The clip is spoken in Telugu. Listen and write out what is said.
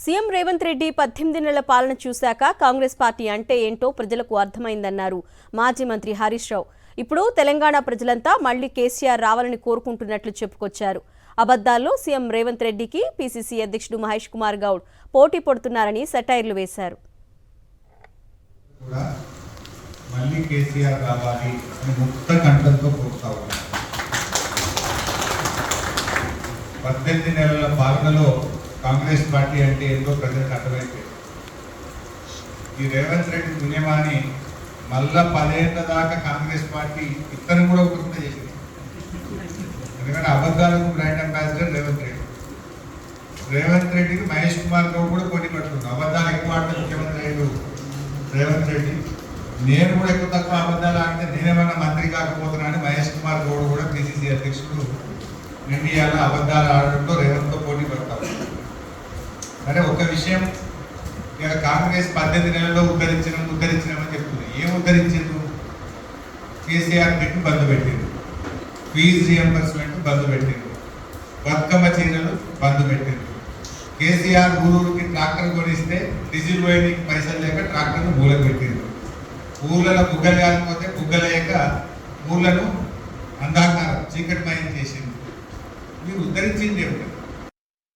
సీఎం రేవంత్ రెడ్డి 18 నెలల పాలన చూశాక కాంగ్రెస్ పార్టీ అంటే ఏంటో ప్రజలకు అర్థమైందన్నారు మాజీ మంత్రి హరీష్ రావు. ఇప్పుడు తెలంగాణ ప్రజలంతా మళ్లీ కేసీఆర్ రావాలని కోరుకుంటున్నట్లు చెప్పుకొచ్చారు. అబద్దాల్లో సీఎం రేవంత్ రెడ్డికి పీసీసీ అధ్యక్షుడు మహేష్ కుమార్ గౌడ్ పోటీ పడుతున్నారని సెటైర్లు వేశారు. మళ్ళీ కేసీఆర్ రావాలి అని ముక్త కంఠంతో కోరుతా ఉన్నారు. 18 నెలల పాలనలో కాంగ్రెస్ పార్టీ అంటే ఏంటో ప్రజలకు అర్థమైంది. ఈ రేవంత్ రెడ్డి పుణ్యమాని మళ్ళా 10 ఏళ్ల దాకా కాంగ్రెస్ పార్టీ ఇతను కూడా ఒకటి చేసింది. ఎందుకంటే అబద్ధాలకు బ్రాండ్ అంబాసిడర్ రేవంత్ రెడ్డికి మహేష్ కుమార్ గౌడ్ కూడా పోటీ పడుతుంది. అబద్ధాలు ఎక్కువ ఆడితే ముఖ్యమంత్రి అయ్యాడు రేవంత్ రెడ్డి. నేను కూడా ఎక్కువ తక్కువ అబద్ధాలు ఆడితే నేనేమన్నా మంత్రి కాకపోతున్నా అని మహేష్ కుమార్ గౌడ్ కూడా పీసీసీ అధ్యక్షుడు ఇండియాలో అబద్ధాలు ఆడడంతో రేవంత్తో పోటీ పడతారు. అంటే ఒక విషయం, ఇక కాంగ్రెస్ 18 నెలల్లో ఉద్ధరించినామని చెప్తుంది. ఏం ఉద్ధరించింది? కేసీఆర్ కిట్ బంద్ పెట్టింది, ఫీజు రియంబర్స్మెంట్ బంద్ పెట్టింది, బతుకమ్మ చీరలు బంద్ పెట్టింది. కేసీఆర్ ఊరూరికి ట్రాక్టర్ కొనిస్తే డీజిల్ పోయడానికి పైసలు లేక ట్రాక్టర్ను మూలకు పెట్టింది. ఊర్లలో బుగ్గలు కాకపోతే బుగ్గలేక ఊర్లను అంధాకారం చీకటిమయం చేసింది. మీరు ఉద్ధరించింది ఏమిటి?